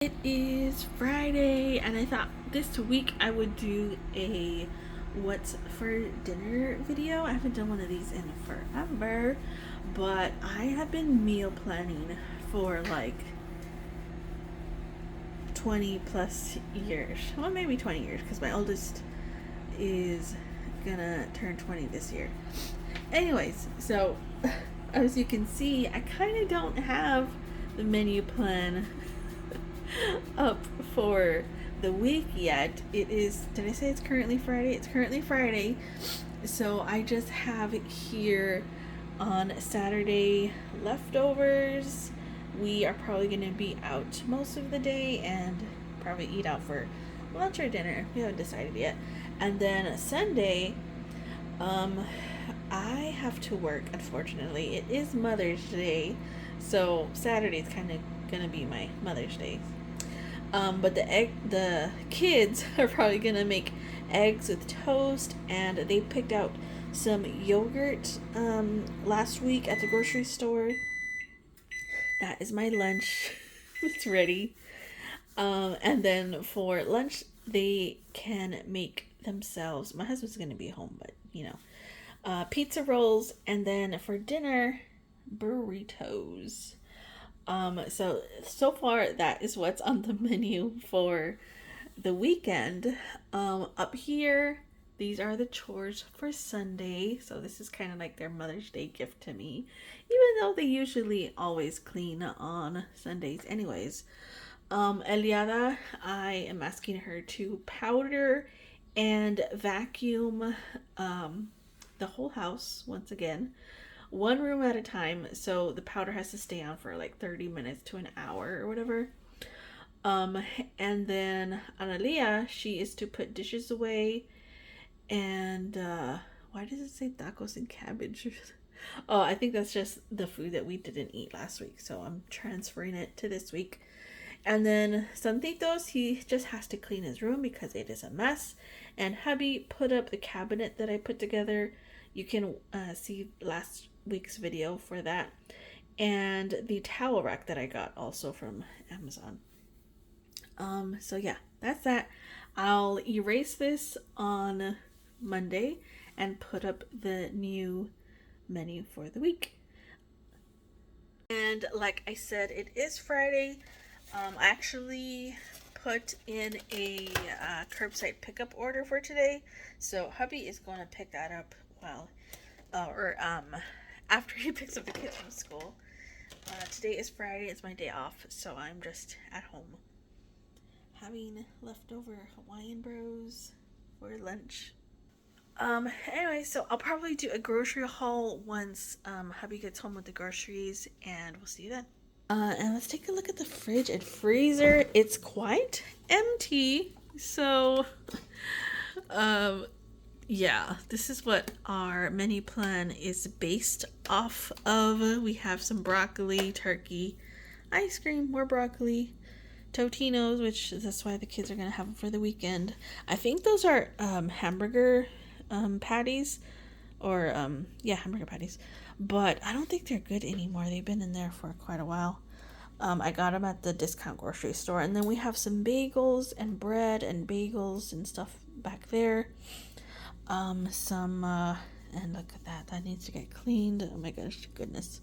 It is Friday, and I thought this week I would do a what's for dinner video. I haven't done one of these in forever, but I have been meal planning for like 20 plus years. Well, maybe 20 years, because my oldest is gonna turn 20 this year. Anyways, so as you can see, I kind of don't have the menu plan up for the week yet. It is, did I say it's currently Friday? It's currently Friday. So I just have here on Saturday leftovers. We are probably going to be out most of the day and probably eat out for lunch or dinner. We haven't decided yet. And then Sunday, I have to work, unfortunately. It is Mother's Day. So Saturday is kind of going to be my Mother's Day. But the kids are probably gonna make eggs with toast, and they picked out some yogurt last week at the grocery store. That is my lunch. It's ready. And then for lunch, they can make themselves. My husband's gonna be home, but pizza rolls, and then for dinner, burritos. So far that is what's on the menu for the weekend. Up here, these are the chores for Sunday. So this is kind of like their Mother's Day gift to me, even though they usually always clean on Sundays anyways. Eliada, I am asking her to powder and vacuum the whole house once again, one room at a time, so the powder has to stay on for like 30 minutes to an hour or whatever. And then Analia, she is to put dishes away, and why does it say tacos and cabbage? Oh, I think that's just the food that we didn't eat last week, so I'm transferring it to this week. And then Santitos, he just has to clean his room because it is a mess. And Hubby put up the cabinet that I put together. You can see last week's video for that. And the towel rack that I got also from Amazon. So yeah, that's that. I'll erase this on Monday and put up the new menu for the week. And like I said, it is Friday. I actually put in a curbside pickup order for today, so hubby is going to pick that up after he picks up the kids from school. Today is Friday, it's my day off, so I'm just at home having leftover Hawaiian bros for lunch. Anyway, so I'll probably do a grocery haul once hubby gets home with the groceries, and we'll see you then. And let's take a look at the fridge and freezer. It's quite empty. So, yeah, this is what our menu plan is based off of. We have some broccoli, turkey, ice cream, more broccoli, Totinos, which that's why the kids are going to have them for the weekend. I think those are hamburger patties, or hamburger patties, but I don't think they're good anymore. They've been in there for quite a while. I got them at the discount grocery store. And then we have some bagels and bread and bagels and stuff back there. And look at that. That needs to get cleaned. Oh my goodness.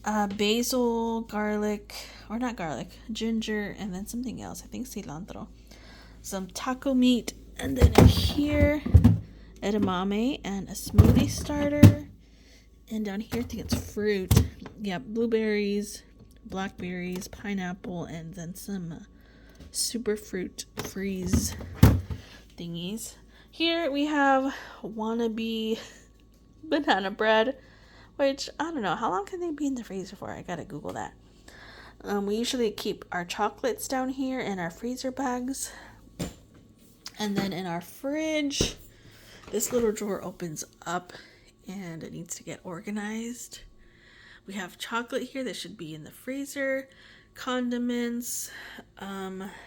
Basil, garlic, or not garlic, ginger, and then something else. I think cilantro. Some taco meat. And then here, edamame and a smoothie starter. And down here, I think it's fruit. Yeah, blueberries, blackberries, pineapple, and then some super fruit freeze thingies. Here we have wannabe banana bread, which I don't know, how long can they be in the freezer for? I gotta Google that. We usually keep our chocolates down here in our freezer bags. And then in our fridge, this little drawer opens up and it needs to get organized. We have chocolate here that should be in the freezer. Condiments.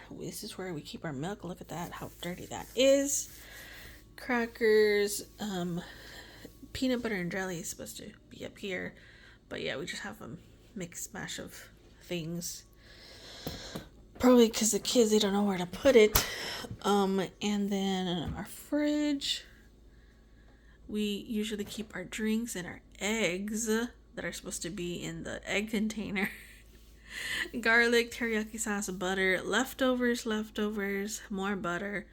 This is where we keep our milk. Look at that, how dirty that is. Crackers. Peanut butter and jelly is supposed to be up here. But yeah, we just have a mixed mash of things. Probably because the kids, they don't know where to put it. And then our fridge, we usually keep our drinks and our eggs that are supposed to be in the egg container. Garlic, teriyaki sauce, butter, leftovers, more butter,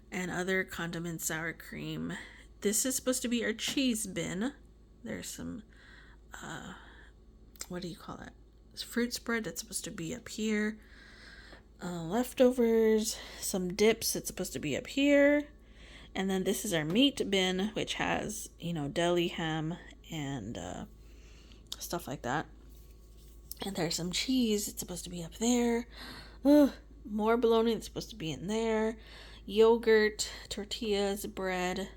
and other condiments, sour cream. This is supposed to be our cheese bin. There's some, what do you call it? It's fruit spread that's supposed to be up here. Leftovers, some dips that's supposed to be up here. And then this is our meat bin, which has, deli ham and stuff like that. And there's some cheese. It's supposed to be up there. Ugh, more bologna. It's supposed to be in there. Yogurt, tortillas, bread.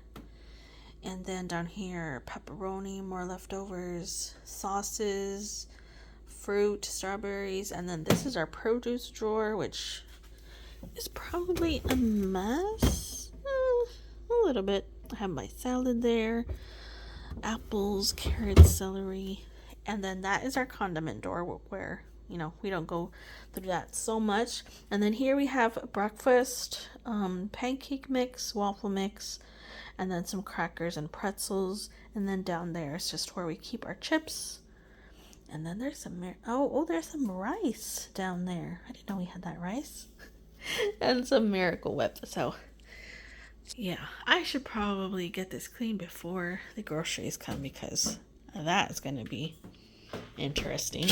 And then down here, pepperoni, more leftovers, sauces, fruit, strawberries. And then this is our produce drawer, which is probably a mess. A little bit. I have my salad there. Apples, carrots, celery. And then that is our condiment door where, we don't go through that so much. And then here we have breakfast, pancake mix, waffle mix, and then some crackers and pretzels. And then down there is just where we keep our chips. And then there's some, there's some rice down there. I didn't know we had that rice. And some Miracle Whip. So, yeah, I should probably get this clean before the groceries come because that is going to be interesting.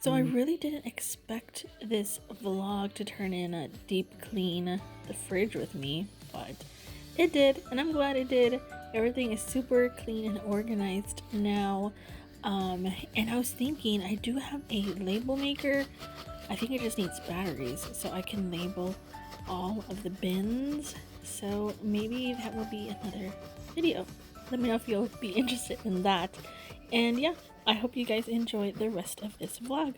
So I really didn't expect this vlog to turn in a deep clean the fridge with me, but it did, and I'm glad it did. Everything is super clean and organized now. And I was thinking I do have a label maker. I think it just needs batteries so I can label all of the bins. So maybe that will be another video. Let me know if you'll be interested in that. And yeah, I hope you guys enjoy the rest of this vlog.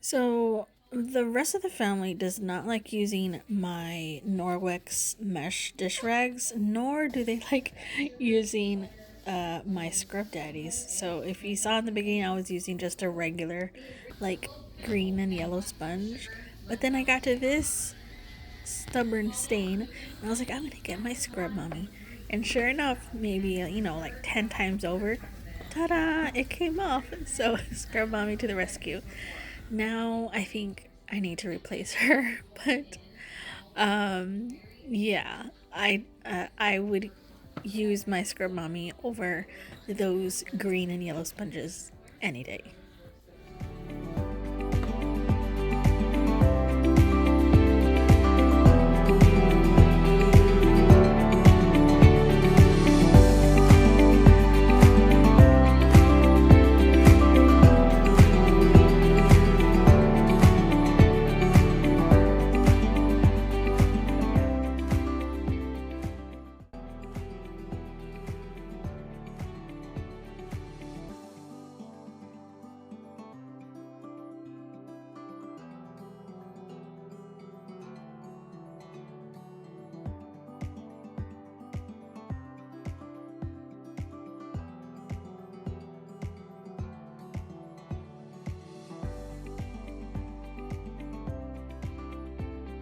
So the rest of the family does not like using my Norwex mesh dish rags, nor do they like using my Scrub Daddies. So if you saw in the beginning, I was using just a regular like green and yellow sponge. But then I got to this stubborn stain and I was like, I'm gonna get my Scrub Mommy. And sure enough, maybe, like 10 times over, ta-da, it came off. So Scrub Mommy to the rescue. Now I think I need to replace her, but yeah, I would use my Scrub Mommy over those green and yellow sponges any day.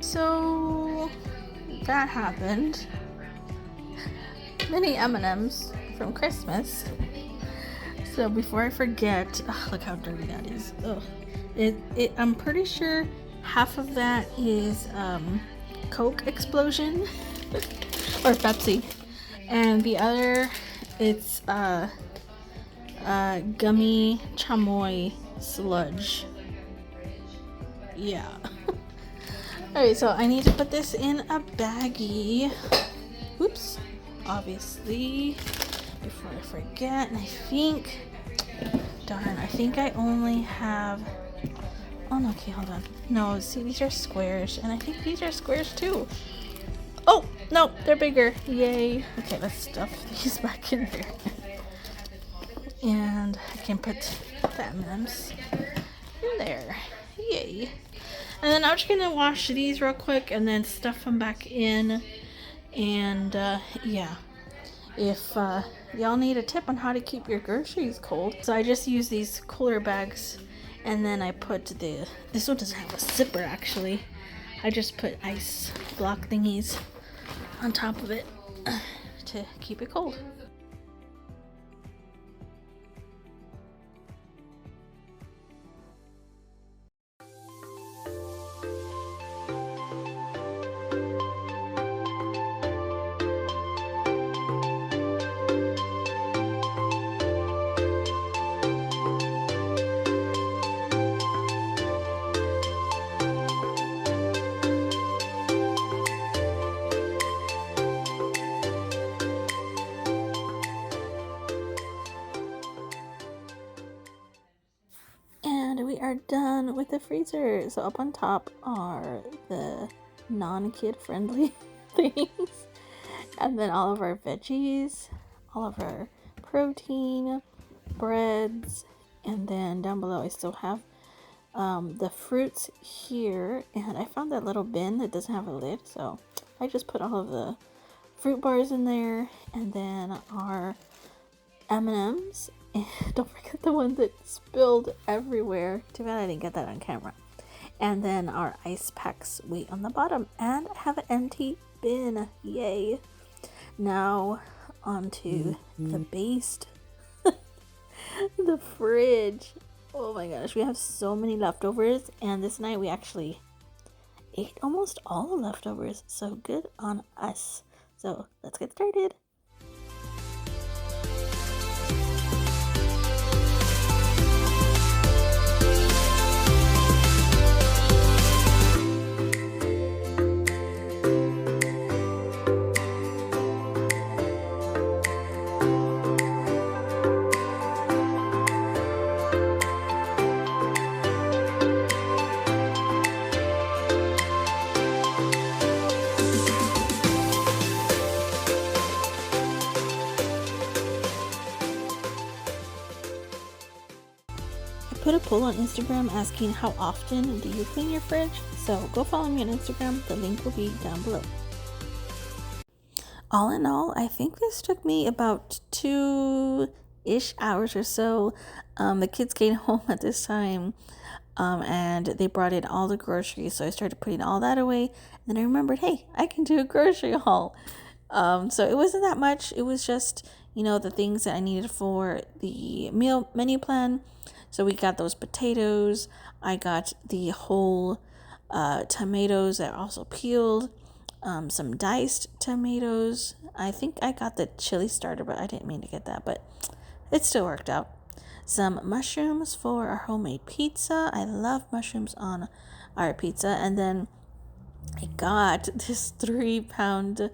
So that happened. Mini M&Ms from Christmas. So before I forget, look how dirty that is. Ugh. I'm pretty sure half of that is Coke Explosion or Pepsi, and the other it's gummy chamoy sludge. Yeah. Alright, so I need to put this in a baggie. Oops. Obviously, before I forget, and I think I only have, oh no, okay, hold on. No, see, these are squares, and I think these are squares too. Oh, no, they're bigger. Yay. Okay, let's stuff these back in there. And I can put the M&Ms in there. Yay. And then I'm just gonna wash these real quick and then stuff them back in. And yeah, if y'all need a tip on how to keep your groceries cold, so I just use these cooler bags, and then I put this one doesn't have a zipper actually. I just put ice block thingies on top of it to keep it cold. We are done with the freezer. So up on top are the non-kid friendly things, and then all of our veggies, all of our protein, breads, and then down below I still have the fruits here, and I found that little bin that doesn't have a lid, so I just put all of the fruit bars in there, and then our M&Ms. And don't forget the one that spilled everywhere. Too bad I didn't get that on camera. And then our ice packs wait on the bottom. And I have an empty bin. Yay. Now onto the based. The fridge. Oh my gosh, we have so many leftovers. And this night we actually ate almost all the leftovers. So good on us. So let's get started. Put a poll on Instagram asking how often do you clean your fridge, so go follow me on Instagram. The link will be down below. All in all, I think this took me about 2-ish hours or so. The kids came home at this time, and they brought in all the groceries, so I started putting all that away. And then I remembered, hey, I can do a grocery haul. So it wasn't that much. It was just, the things that I needed for the meal menu plan. So we got those potatoes. I got the whole tomatoes that are also peeled. some diced tomatoes. I think I got the chili starter, but I didn't mean to get that, but it still worked out. Some mushrooms for our homemade pizza. I love mushrooms on our pizza. And then I got this 3-pound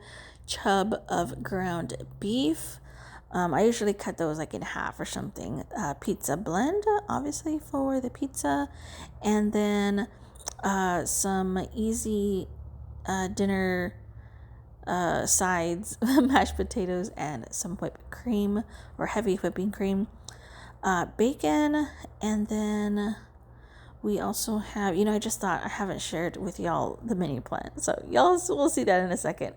chub of ground beef. I usually cut those like in half or something. Pizza blend, obviously, for the pizza. And then some easy dinner sides, mashed potatoes, and some whipped cream or heavy whipping cream. Bacon, and then we also have, I just thought I haven't shared with y'all the menu plan, so y'all will see that in a second.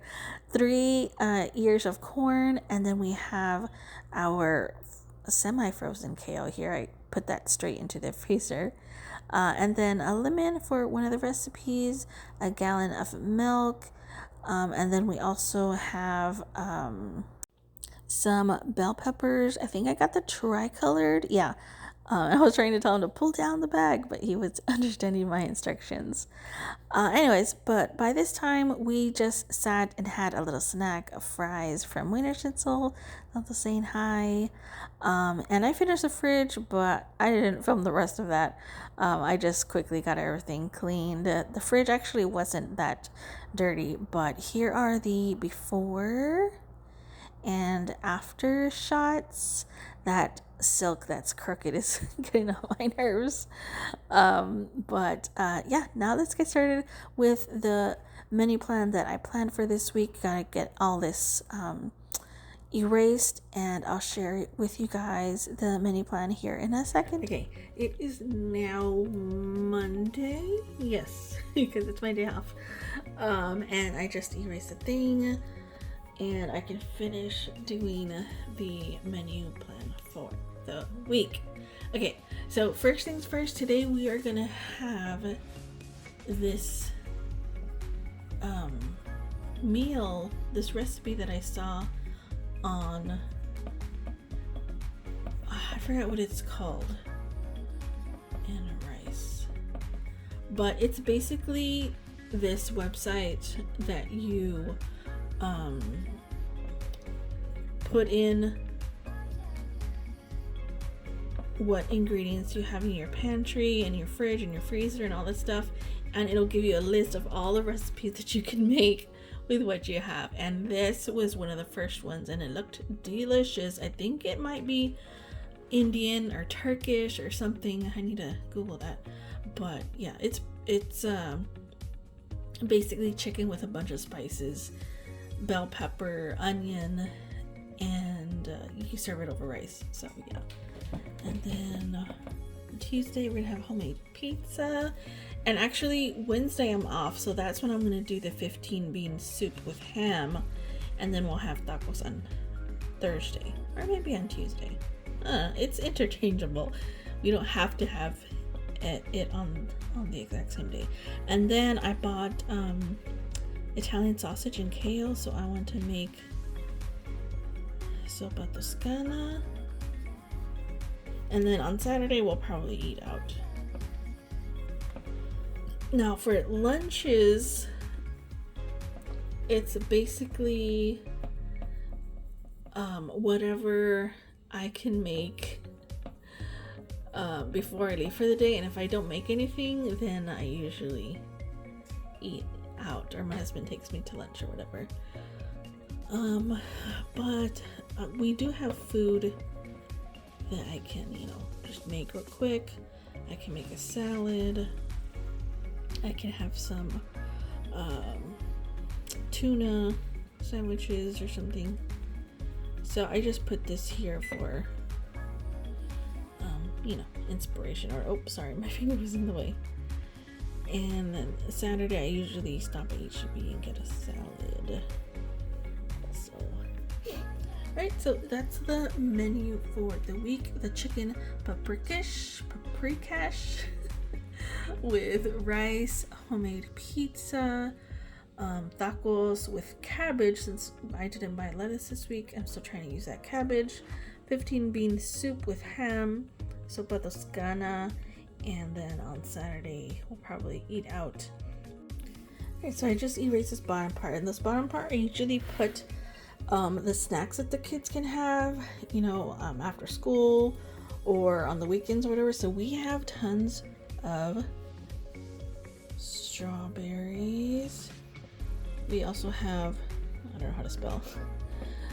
3 ears of corn, and then we have our semi-frozen kale here. I put that straight into the freezer. And then a lemon for one of the recipes, a gallon of milk, and then we also have some bell peppers. I think I got the tricolored. Yeah. I was trying to tell him to pull down the bag, but he was understanding my instructions. Anyways, but by this time, we just sat and had a little snack of fries from Wiener Schnitzel. Also saying hi. And I finished the fridge, but I didn't film the rest of that. I just quickly got everything cleaned. The fridge actually wasn't that dirty, but here are the before and after shots. That silk that's crooked is getting on my nerves. But yeah, now let's get started with the menu plan that I planned for this week. Gotta get all this erased, and I'll share it with you guys, the menu plan, here in a second. Okay, it is now Monday. Yes, because it's my day off. And I just erased the thing, and I can finish doing the menu plan for the week. Okay, so first things first, today we are gonna have this meal, this recipe that I saw on, I forgot what it's called, and rice, but it's basically this website that you put in what ingredients you have in your pantry and your fridge and your freezer and all that stuff, and it'll give you a list of all the recipes that you can make with what you have. And this was one of the first ones, and it looked delicious. I think it might be Indian or Turkish or something. I need to Google that. But yeah, it's basically chicken with a bunch of spices, bell pepper, onion, and you serve it over rice. So yeah. And then Tuesday we're gonna have homemade pizza, and actually Wednesday I'm off, so that's when I'm gonna do the 15 bean soup with ham, and then we'll have tacos on Thursday or maybe on Tuesday. It's interchangeable. We don't have to have it on the exact same day. And then I bought Italian sausage and kale, so I want to make sopa toscana. And then on Saturday we'll probably eat out. Now for lunches, it's basically whatever I can make before I leave for the day, and if I don't make anything, then I usually eat out, or my husband takes me to lunch or whatever. But we do have food that I can, just make real quick. I can make a salad. I can have some tuna sandwiches or something. So I just put this here for, inspiration. Or, oh, sorry, my finger was in the way. And then Saturday, I usually stop at HEB and get a salad. So, right, so that's the menu for the week. The chicken paprikash with rice, homemade pizza, tacos with cabbage, since I didn't buy lettuce this week. I'm still trying to use that cabbage. 15 bean soup with ham, sopa toscana, and then on Saturday we'll probably eat out. Okay, so I just erased this bottom part. And this bottom part, I usually put the snacks that the kids can have, after school or on the weekends or whatever. So we have tons of strawberries. We also have, I don't know how to spell,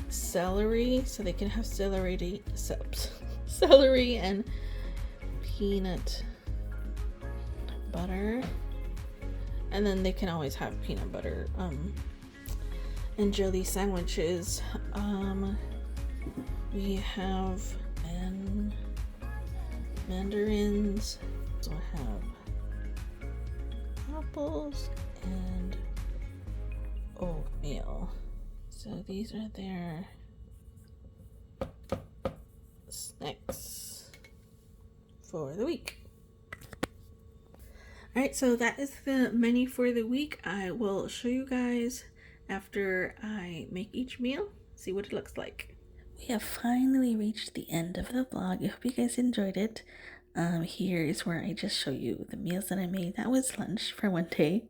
celery, so they can have celery and peanut butter. And then they can always have peanut butter and jelly sandwiches. We have mandarins. So I have apples and oatmeal. So these are their snacks for the week. Alright, so that is the menu for the week. I will show you guys after I make each meal, see what it looks like. We have finally reached the end of the vlog. I hope you guys enjoyed it. Here is where I just show you the meals that I made. That was lunch for one day.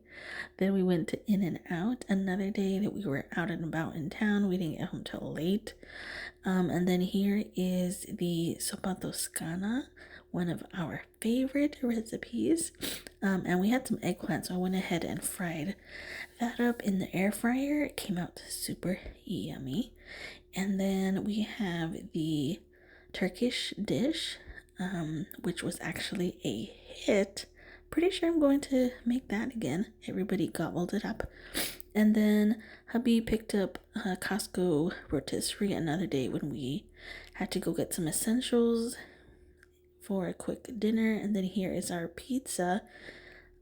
Then we went to In-N-Out another day that we were out and about in town. We didn't get home till late. And then here is the sopa toscana, one of our favorite recipes. And we had some eggplant, so I went ahead and fried that up in the air fryer. It came out super yummy. And then we have the Turkish dish, which was actually a hit. Pretty sure I'm going to make that again. Everybody gobbled it up. And then hubby picked up Costco rotisserie another day when we had to go get some essentials for a quick dinner. And then here is our pizza.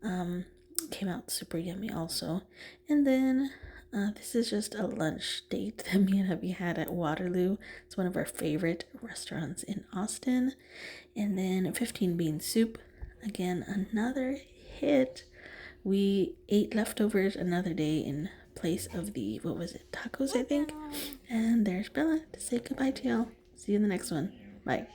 Came out super yummy also. And then this is just a lunch date that me and hubby had at Waterloo. It's one of our favorite restaurants in Austin. And then 15 bean soup. Again, another hit. We ate leftovers another day in place of the, tacos, I think. And there's Bella to say goodbye to y'all. See you in the next one. Bye.